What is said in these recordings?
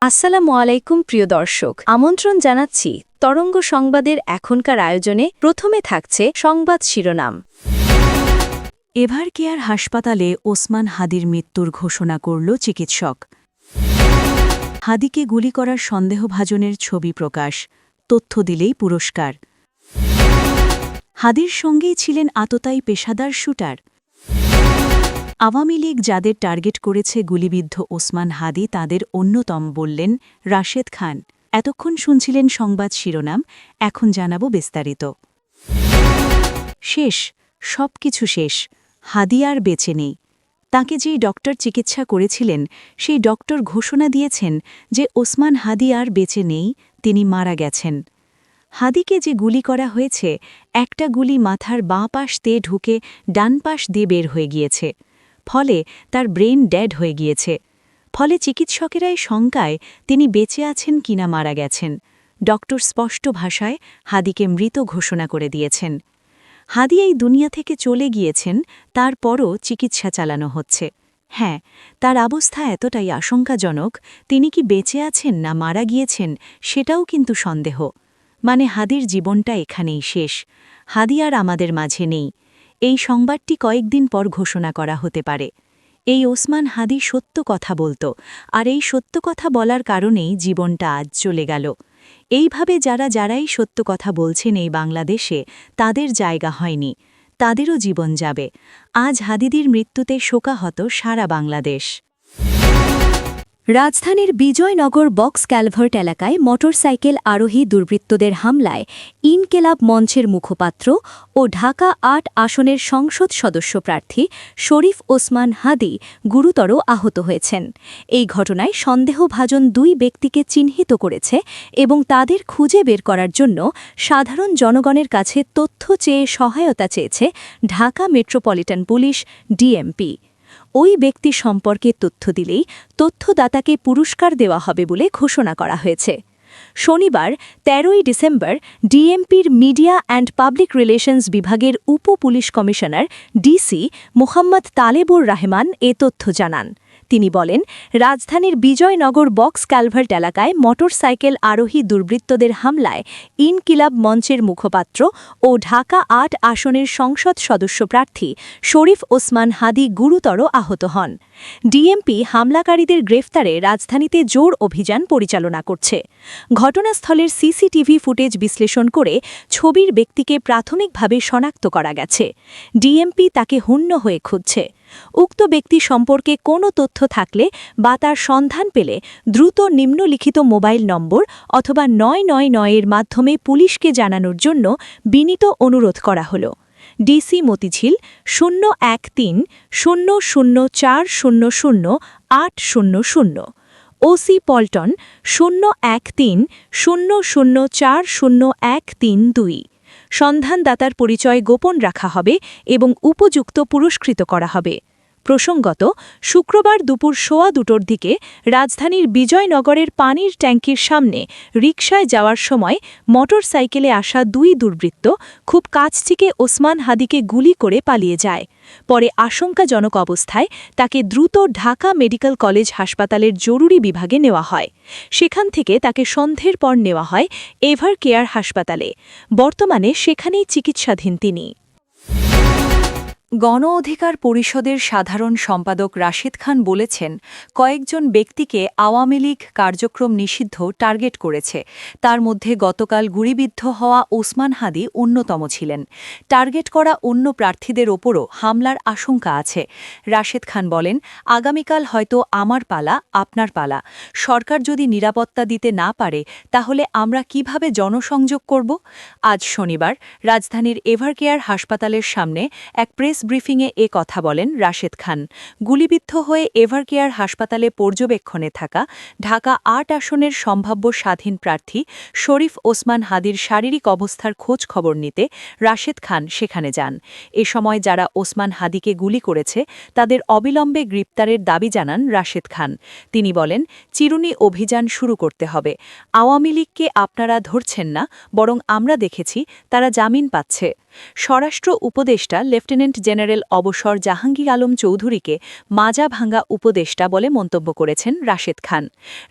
আসসালামু আলাইকুম প্রিয় দর্শক, আমন্ত্রণ জানাচ্ছি তরঙ্গ সংবাদের এখনকার আয়োজনে। প্রথমে থাকছে সংবাদ শিরোনাম। এভার কেয়ার হাসপাতালে ওসমান হাদির মৃত্যুর ঘোষণা করল চিকিৎসক। হাদিকে গুলি করার সন্দেহভাজনের ছবি প্রকাশ, তথ্য দিলেই পুরস্কার। হাদির সঙ্গেই ছিলেন আততায়ী পেশাদার শুটার। আওয়ামী লীগ যাদের টার্গেট করেছে গুলিবিদ্ধ ওসমান হাদি তাদের অন্যতম বললেন রাশেদ খান। এতক্ষণ শুনছিলেন সংবাদ শিরোনাম, এখন জানাবো বিস্তারিত। শেষ, সবকিছু শেষ। হাদি আর বেঁচে নেই। তাকে যেই ডক্টর চিকিৎসা করেছিলেন সেই ডক্টর ঘোষণা দিয়েছেন যে ওসমান হাদি আর বেঁচে নেই, তিনি মারা গেছেন। হাদিকে যে গুলি করা হয়েছে, একটা গুলি মাথার বাঁ পাশ দিয়ে ঢুকে ডান পাশ দিয়ে বের হয়ে গিয়েছে, ফলে তার ব্রেন ডেড হয়ে গিয়েছে। ফলে চিকিৎসকেরাই শঙ্কায় তিনি বেঁচে আছেন কিনা মারা গেছেন। ডক্টর স্পষ্ট ভাষায় হাদিকে মৃত ঘোষণা করে দিয়েছেন। হাদি এই দুনিয়া থেকে চলে গিয়েছেন, তারপরও চিকিৎসা চালানো হচ্ছে। হ্যাঁ, তার অবস্থা এতটাই আশঙ্কাজনক, তিনি কি বেঁচে আছেন না মারা গিয়েছেন সেটাও কিন্তু সন্দেহ। মানে হাদির জীবনটা এখানেই শেষ। হাদি আর আমাদের মাঝে নেই। এই সংবাদটি কয়েকদিন পর ঘোষণা করা হতে পারে। এই ওসমান হাদি সত্য কথা বলত, আর এই সত্য কথা বলার কারণেই জীবনটা আজ চলে গেল। এইভাবে যারাই সত্য কথা বলছেন এই বাংলাদেশে, তাদের জায়গা হয়নি, তাদেরও জীবন যাবে। আজ হাদিদির মৃত্যুতে শোকাহত সারা বাংলাদেশ। রাজধানীর বিজয়নগর বক্স ক্যালভার্ট এলাকায় মোটরসাইকেল আরোহী দুর্বৃত্তদের হামলায় ইনকেলাব মঞ্চের মুখপাত্র ও ঢাকা ৮ আসনের সংসদ সদস্য প্রার্থী শরীফ ওসমান হাদি গুরুতর আহত হয়েছেন। এই ঘটনায় সন্দেহভাজন ২ ব্যক্তিকে চিহ্নিত করেছে এবং তাদের খুঁজে বের করার জন্য সাধারণ জনগণের কাছে তথ্য চেয়ে সহায়তা চেয়েছে ঢাকা মেট্রোপলিটন পুলিশ ডিএমপি। ওই ব্যক্তি সম্পর্কে তথ্য দিলেই তথ্যদাতাকে পুরস্কার দেওয়া হবে বলে ঘোষণা করা হয়েছে। শনিবার ১৩ই ডিসেম্বর ডিএমপির মিডিয়া অ্যান্ড পাবলিক রিলেশনস বিভাগের উপ police commissioner DC Mohammad Talebur Rahman এ তথ্য জানান। তিনি বলেন, রাজধানীর বিজয়নগর বক্স ক্যালভার্ট এলাকায় মোটরসাইকেল আরোহী দুর্বৃত্তদের হামলায় ইনকিলাব মঞ্চের মুখপাত্র ও ঢাকা ৮ আসনের সংসদ সদস্য প্রার্থী শরীফ ওসমান হাদি গুরুতর আহত হন। ডিএমপি হামলাকারীদের গ্রেফতারে রাজধানীতে জোর অভিযান পরিচালনা করছে। ঘটনাস্থলের সিসিটিভি ফুটেজ বিশ্লেষণ করে ছবির ব্যক্তিকে প্রাথমিকভাবে শনাক্ত করা গেছে। ডিএমপি তাকে হুন্য হয়ে খুঁজছে। উক্ত ব্যক্তি সম্পর্কে কোনো তথ্য থাকলে বা তার সন্ধান পেলে দ্রুত নিম্নলিখিত মোবাইল নম্বর অথবা ৯৯৯ এর মাধ্যমে পুলিশকে জানানোর জন্য বিনীত অনুরোধ করা হল। DC Motijheel ০১৩০০৪০০৮০০, OC Paltan ০১৩০০৪০১৩২। সন্ধানদাতার পরিচয় গোপন রাখা হবে এবং উপযুক্ত পুরস্কৃত করা হবে। প্রসঙ্গত, শুক্রবার দুপুর ১:২টোর দিকে রাজধানীর বিজয়নগরের পানির ট্যাঙ্কির সামনে রিকশায় যাওয়ার সময় মোটরসাইকেলে আসা ২ দুর্বৃত্ত খুব কাছ থেকে ওসমান হাদিকে গুলি করে পালিয়ে যায়। পরে আশঙ্কাজনক অবস্থায় তাকে দ্রুত ঢাকা মেডিকেল কলেজ হাসপাতালের জরুরি বিভাগে নেওয়া হয়। সেখান থেকে তাকে সন্ধ্যের পর নেওয়া হয় এভার কেয়ার হাসপাতালে। বর্তমানে সেখানেই চিকিৎসাধীন তিনি। গণ অধিকার পরিষদের সাধারণ সম্পাদক রাশেদ খান বলেছেন, কয়েকজন ব্যক্তিকে আওয়ামী লীগ কার্যক্রম নিষিদ্ধ টার্গেট করেছে। তার মধ্যে গতকাল গুলিবিদ্ধ হওয়া ওসমান হাদি অন্যতম ছিলেন। টার্গেট করা অন্য প্রার্থীদের ওপরও হামলার আশঙ্কা আছে। রাশেদ খান বলেন, আগামীকাল হয়তো আমার পালা, আপনার পালা। সরকার যদি নিরাপত্তা দিতে না পারে তাহলে আমরা কিভাবে জনসংযোগ করব? আজ শনিবার রাজধানীর এভার কেয়ার হাসপাতালের সামনে এক প্রেস ব্রিফিংয়ে এ কথা বলেন রাশেদ খান। গুলিবিদ্ধ হয়ে এভার কেয়ার হাসপাতালে পর্যবেক্ষণে থাকা ঢাকা ৮ আসনের সম্ভাব্য স্বাধীন প্রার্থী শরীফ ওসমান হাদির শারীরিক অবস্থার খোঁজ খবর নিতে রাশেদ খান সেখানে যান। এ সময় যারা ওসমান হাদিকে গুলি করেছে তাদের অবিলম্বে গ্রেপ্তারের দাবি জানান রাশেদ খান। তিনি বলেন, চিরুনি অভিযান শুরু করতে হবে। আওয়ামী লীগকে আপনারা ধরছেন না, বরং আমরা দেখেছি তারা জামিন পাচ্ছে। স্বরাষ্ট্র উপদেষ্টা লেফটেন্যান্ট জেনারেল অবসর জাহাঙ্গীর আলম চৌধুরীকে মাজা ভাঙা উপদেষ্টা বলে মন্তব্য করেছেন রাশেদ খান।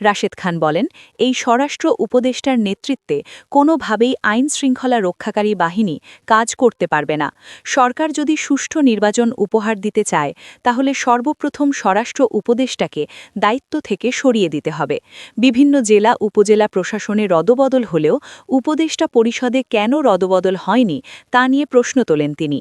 রাশেদ খান বলেন, এই স্বরাষ্ট্র উপদেষ্টার নেতৃত্বে কোনোভাবেই আইন শৃঙ্খলা রক্ষাকারী বাহিনী কাজ করতে পারবে না। সরকার যদি সুষ্ঠু নির্বাচন উপহার দিতে চায় তাহলে সর্বপ্রথম স্বরাষ্ট্র উপদেষ্টাকে দায়িত্ব থেকে সরিয়ে দিতে হবে। বিভিন্ন জেলা উপজেলা প্রশাসনে রদবদল হলেও উপদেষ্টা পরিষদে কেন রদবদল হয়নি তা নিয়ে প্রশ্ন তোলেন তিনি।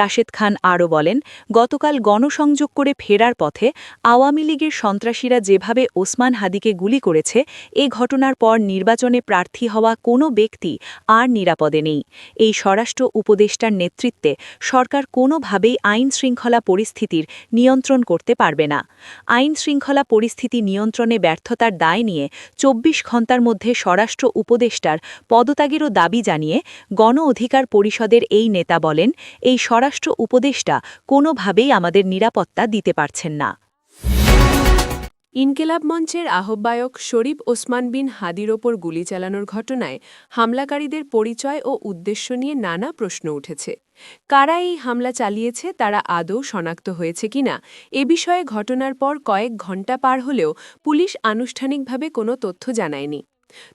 রাশেদ খান আরও বলেন, গতকাল গণসংযোগ করে ফেরার পথে আওয়ামী লীগের সন্ত্রাসীরা যেভাবে ওসমান হাদিকে গুলি করেছে, এ ঘটনার পর নির্বাচনে প্রার্থী হওয়া কোনো ব্যক্তি আর নিরাপদে নেই। এই স্বরাষ্ট্র উপদেষ্টার নেতৃত্বে সরকার কোনোভাবেই আইন শৃঙ্খলা পরিস্থিতির নিয়ন্ত্রণ করতে পারবে না। আইন শৃঙ্খলা পরিস্থিতি নিয়ন্ত্রণে ব্যর্থতার দায় নিয়ে ২৪ ঘণ্টার মধ্যে স্বরাষ্ট্র উপদেষ্টার পদত্যাগেরও দাবি জানিয়ে গণ অধিকার পরিষদের এই নেতা বলেন, এই স্বরাষ্ট্র উপদেষ্টা কোনোভাবেই আমাদের নিরাপত্তা দিতে পারছেন না। ইনকেলাব মঞ্চের আহ্বায়ক শরীফ ওসমান বিন হাদির ওপর গুলি চালানোর ঘটনায় হামলাকারীদের পরিচয় ও উদ্দেশ্য নিয়ে নানা প্রশ্ন উঠেছে। কারা এই হামলা চালিয়েছে তারা আদৌ শনাক্ত হয়েছে কিনা এ বিষয়ে ঘটনার পর কয়েক ঘণ্টা পার হলেও পুলিশ আনুষ্ঠানিকভাবে কোনো তথ্য জানায়নি।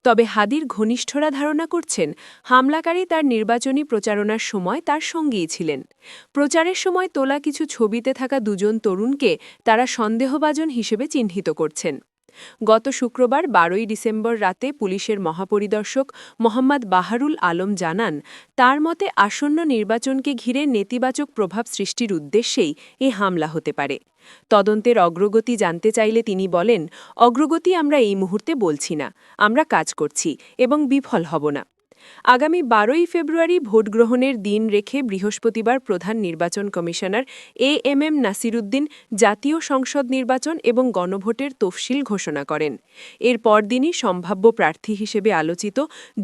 তবে হাদির ঘনিষ্ঠরা ধারণা করছেন, হামলাকারী তার নির্বাচনী প্রচারণার সময় তার সঙ্গেই ছিলেন। প্রচারের সময় তোলা কিছু ছবিতে থাকা দুজন তরুণকে তারা সন্দেহভাজন হিসেবে চিহ্নিত করছেন। গত শুক্রবার ১২ই ডিসেম্বর রাতে পুলিশের মহাপরিদর্শক মোহাম্মদ বাহারুল আলম জানান, তার মতে আসন্ন নির্বাচনকে ঘিরে নেতিবাচক প্রভাব সৃষ্টির উদ্দেশ্যেই এ হামলা হতে পারে। তদন্তের অগ্রগতি জানতে চাইলে তিনি বলেন, অগ্রগতি আমরা এই মুহূর্তে বলছি না, আমরা কাজ করছি এবং বিফল হব না। আগামী ১২ই ফেব্রুয়ারি ভোটগ্রহণের দিন রেখে বৃহস্পতিবার প্রধান নির্বাচন কমিশনার এএমএম নাসিরুদ্দিন জাতীয় সংসদ নির্বাচন এবং গণভোটের তফসিল ঘোষণা করেন। এর পরদিনই সম্ভাব্য প্রার্থী হিসেবে আলোচিত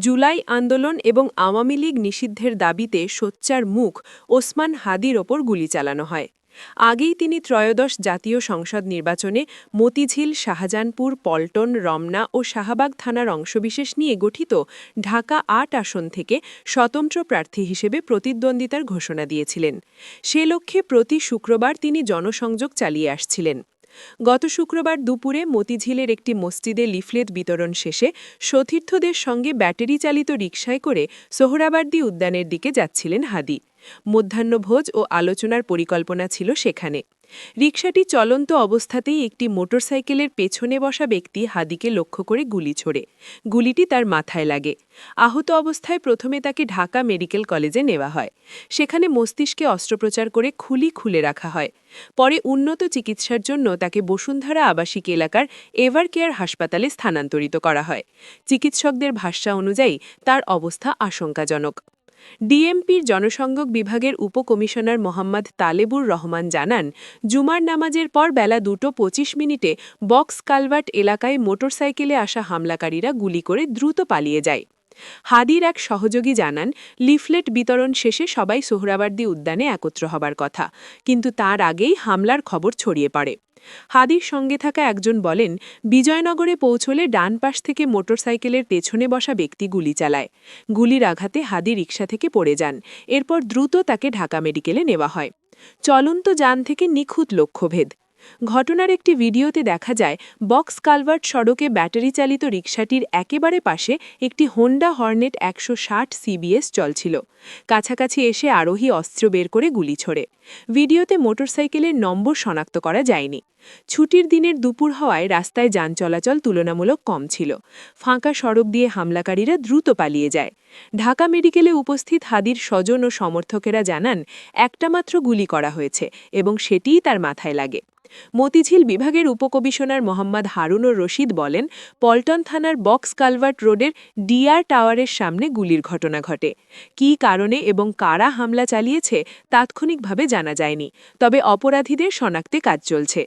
জুলাই আন্দোলন এবং আওয়ামী লীগ নিষিদ্ধের দাবিতে সোচ্চার মুখ ওসমান হাদির ওপর গুলি চালানো হয়। আগেই তিনি ত্রয়োদশ জাতীয় সংসদ নির্বাচনে মতিঝিল, শাহজাহানপুর, পল্টন, রমনা ও শাহবাগ থানার অংশবিশেষ নিয়ে গঠিত ঢাকা ৮ আসন থেকে স্বতন্ত্র প্রার্থী হিসেবে প্রতিদ্বন্দ্বিতার ঘোষণা দিয়েছিলেন। সে লক্ষ্যে প্রতি শুক্রবার তিনি জনসংযোগ চালিয়ে আসছিলেন। গত শুক্রবার দুপুরে মতিঝিলের একটি মসজিদে লিফলেট বিতরণ শেষে সতীর্থদের সঙ্গে ব্যাটারি চালিত রিকশায় করে সোহরাওয়ার্দী উদ্যানের দিকে যাচ্ছিলেন হাদি। মধ্যাহ্নভোজ ও আলোচনার পরিকল্পনা ছিল সেখানে। রিকশাটি চলন্ত অবস্থাতেই একটি মোটরসাইকেলের পেছনে বসা ব্যক্তি হাদিকে লক্ষ্য করে গুলি ছোড়ে। গুলিটি তার মাথায় লাগে। আহত অবস্থায় প্রথমে তাকে ঢাকা মেডিকেল কলেজে নেওয়া হয়। সেখানে মস্তিষ্কে অস্ত্রোপচার করে খুলি খুলে রাখা হয়। পরে উন্নত চিকিৎসার জন্য তাকে বসুন্ধরা আবাসিক এলাকার এভার কেয়ার হাসপাতালে স্থানান্তরিত করা হয়। চিকিৎসকদের ভাষ্য অনুযায়ী তার অবস্থা আশঙ্কাজনক। ডিএমপির জনসংযোগ বিভাগের উপকমিশনার মোহাম্মদ তালেবুর রহমান জানান, জুমার নামাজের পর বেলা 2:25 বক্স কালভার্ট এলাকায় মোটরসাইকেলে আসা হামলাকারীরা গুলি করে দ্রুত পালিয়ে যায়। হাদির এক সহযোগী জানান, লিফলেট বিতরণ শেষে সবাই সোহরাওয়ার্দী উদ্যানে একত্র হবার কথা, কিন্তু তার আগেই হামলার খবর ছড়িয়ে পড়ে। হাদির সঙ্গে থাকা একজন বলেন, বিজয়নগরে পৌঁছলে ডান পাশ থেকে মোটরসাইকেলের পেছনে বসা ব্যক্তি গুলি চালায়। গুলির আঘাতে হাদি রিকশা থেকে পড়ে যান। এরপর দ্রুত তাকে ঢাকা মেডিকেলে নেওয়া হয়। চলন্ত যান থেকে নিখুঁত লক্ষ্যভেদ। ঘটনার একটি ভিডিওতে দেখা যায়, বক্স কালভার্ট সড়কে ব্যাটারি চালিত রিকশাটির একেবারে পাশে একটি হোন্ডা হর্নেট ১৬০ সিবিএস চলছিল। কাছাকাছি এসে আরোহী অস্ত্র বের করে গুলি ছোড়ে। ভিডিওতে মোটরসাইকেলের নম্বর শনাক্ত করা যায়নি। ছুটির দিনের দুপুর হওয়ায় রাস্তায় যান চলাচল তুলনামূলক কম ছিল। ফাঁকা সড়ক দিয়ে হামলাকারীরা দ্রুত পালিয়ে যায়। ঢাকা মেডিকেলে উপস্থিত হাদির স্বজন ও সমর্থকেরা জানান, একটা মাত্র গুলি করা হয়েছে এবং সেটিই তার মাথায় লাগে। মতিঝিল বিভাগের উপকমিশনার মোহাম্মদ হারুনুর রশিদ বলেন, পল্টন থানার বক্স কালভার্ট রোডের ডিআর টাওয়ারের সামনে গুলির ঘটনা ঘটে। কী কারণে এবং কারা হামলা চালিয়েছে তাৎক্ষণিকভাবে জানা যায়নি, তবে অপরাধীদের শনাক্তে কাজ চলছে।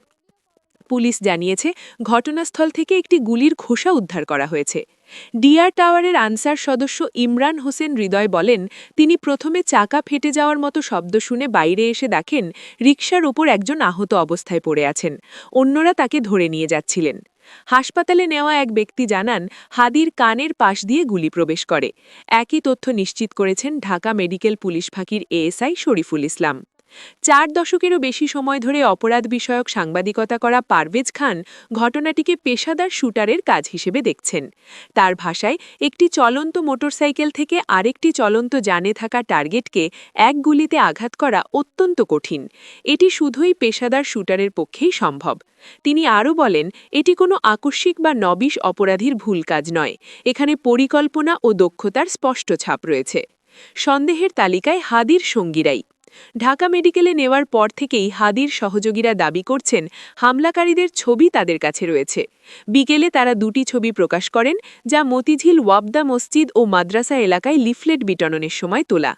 পুলিশ জানিয়েছে, ঘটনাস্থল থেকে একটি গুলির খোসা উদ্ধার করা হয়েছে। ডিআর টাওয়ারের আনসার সদস্য ইমরান হোসেন হৃদয় বলেন, তিনি প্রথমে চাকা ফেটে যাওয়ার মতো শব্দ শুনে বাইরে এসে দেখেন রিকশার ওপর একজন আহত অবস্থায় পড়ে আছেন। অন্যরা তাকে ধরে নিয়ে যাচ্ছিলেন। হাসপাতালে নেওয়া এক ব্যক্তি জানান, হাদির কানের পাশ দিয়ে গুলি প্রবেশ করে। একই তথ্য নিশ্চিত করেছেন ঢাকা মেডিকেল পুলিশ ফাঁকির এএসআই শরীফুল ইসলাম। 4 দশকেরও বেশি সময় ধরে অপরাধ বিষয়ক সাংবাদিকতা করা পারভেজ খান ঘটনাটিকে পেশাদার শুটারের কাজ হিসেবে দেখছেন। তার ভাষায়, একটি চলন্ত মোটরসাইকেল থেকে আরেকটি চলন্ত যানে থাকা টার্গেটকে এক গুলিতে আঘাত করা অত্যন্ত কঠিন। এটি শুধুই পেশাদার শুটারের পক্ষেই সম্ভব। তিনি আরও বলেন, এটি কোনো আকস্মিক বা নবিশ অপরাধীর ভুল কাজ নয়। এখানে পরিকল্পনা ও দক্ষতার স্পষ্ট ছাপ রয়েছে। সন্দেহের তালিকায় হাদির সঙ্গীরাই। ঢাকা মেডিকেলে নেওয়ার পর থেকেই হাদির সহযোগীরা দাবি করছেন হামলাকারীদের ছবি তাদের কাছে রয়েছে। বিকেলে তারা 2টি ছবি প্রকাশ করেন, যা মতিঝিল ওয়াবদা মসজিদ ও মাদ্রাসা এলাকায় লিফলেট বিতরণের সময় তোলা।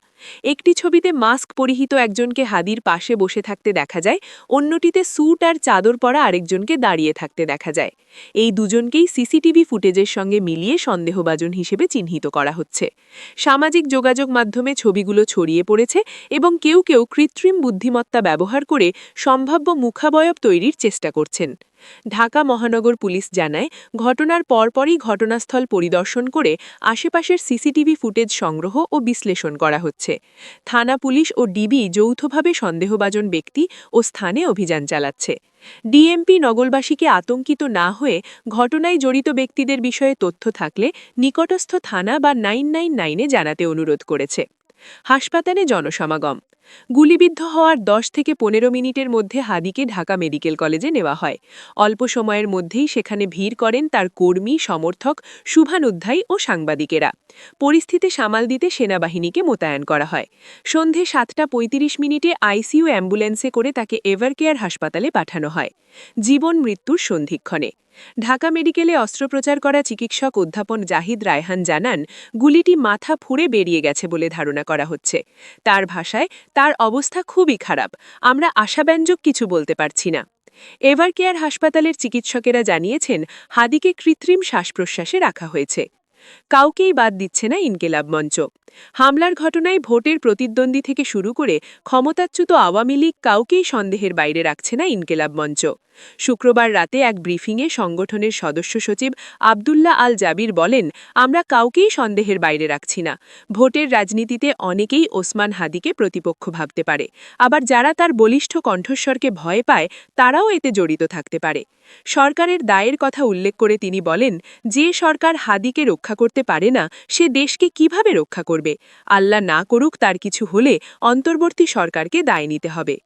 একটি ছবিতে মাস্ক পরিহিত একজনকে হাদির পাশে বসে থাকতে দেখা যায়, অন্যটিতে স্যুট আর চাদর পরা আরেকজনকে দাঁড়িয়ে থাকতে দেখা যায়। এই দুজনকেই সিসিটিভি ফুটেজের সঙ্গে মিলিয়ে সন্দেহভাজন হিসেবে চিহ্নিত করা হচ্ছে। সামাজিক যোগাযোগ মাধ্যমে ছবিগুলো ছড়িয়ে পড়েছে এবং কেউ কেউ কৃত্রিম বুদ্ধিমত্তা ব্যবহার করে সম্ভাব্য মুখাবয়ব তৈরির চেষ্টা করছেন। ঢাকা মহানগর পুলিশ জানায়, ঘটনার পরপরই ঘটনাস্থল পরিদর্শন করে আশেপাশের সিসিটিভি ফুটেজ সংগ্রহ ও বিশ্লেষণ করা হচ্ছে। থানা পুলিশ ও ডিবি যৌথভাবে সন্দেহভাজন ব্যক্তি ও স্থানে অভিযান চালাচ্ছে। ডিএমপি নগরবাসীকে আতঙ্কিত না হয়ে ঘটনায় জড়িত ব্যক্তিদের বিষয়ে তথ্য থাকলে নিকটস্থ থানা বা 999-এ জানাতে অনুরোধ করেছে। হাসপাতালে জনসমাগম। গুলিবিদ্ধ হওয়ার 10 থেকে 15 মিনিটের মধ্যে হাদিকে ঢাকা মেডিকেল কলেজে নেওয়া হয়। অল্প সময়ের মধ্যেই সেখানে ভিড় করেন তার কর্মী, সমর্থক, শুভানুধ্যায়ী ও সাংবাদিকেরা। পরিস্থিতি সামাল দিতে সেনাবাহিনীকে মোতায়েন করা হয়। সন্ধে 7:35 আইসিইউ অ্যাম্বুলেন্সে করে তাকে এভারকেয়ার হাসপাতালে পাঠানো হয়। জীবন মৃত্যুর সন্ধিক্ষণে। ঢাকা মেডিকেলে অস্ত্রোপচার করা চিকিৎসক অধ্যাপক জাহিদ রায়হান জানান, গুলিটি মাথা ফুঁড়ে বেরিয়ে গেছে বলে ধারণা করা হচ্ছে। তার ভাষায়, তার অবস্থা খুবই খারাপ, আমরা আশাব্যঞ্জক কিছু বলতে পারছি না। এভারকেয়ার হাসপাতালের চিকিৎসকেরা জানিয়েছেন, হাদিকে কৃত্রিম শ্বাস-প্রশ্বাসে রাখা হয়েছে। কাউকেই বাদ দিচ্ছে না ইনকিলাব মঞ্চ। হামলার ঘটনায় ভোটের প্রতিদ্বন্দ্বী থেকে শুরু করে ক্ষমতাচ্যুত আওয়ামী লীগ কাউকেই সন্দেহের বাইরে রাখছে না ইনকিলাব মঞ্চ। শুক্রবার রাতে এক ব্রিফিংয়ে সংগঠনের সদস্য সচিব আবদুল্লাহ আল জাবির বলেন, আমরা কাউকেই সন্দেহের বাইরে রাখছি না। ভোটের রাজনীতিতে অনেকেই ওসমান হাদিকে প্রতিপক্ষ ভাবতে পারে, আবার যারা তার বলিষ্ঠ কণ্ঠস্বরকে ভয় পায় তারাও এতে জড়িত থাকতে পারে। সরকারের দায়ের কথা উল্লেখ করে তিনি বলেন, যে সরকার হাদিকে রক্ষা করতে পারে না সে দেশকে কিভাবে রক্ষা করবে? আল্লাহ না করুক তার কিছু হলে অন্তর্বর্তী সরকারকে দায় নিতে হবে।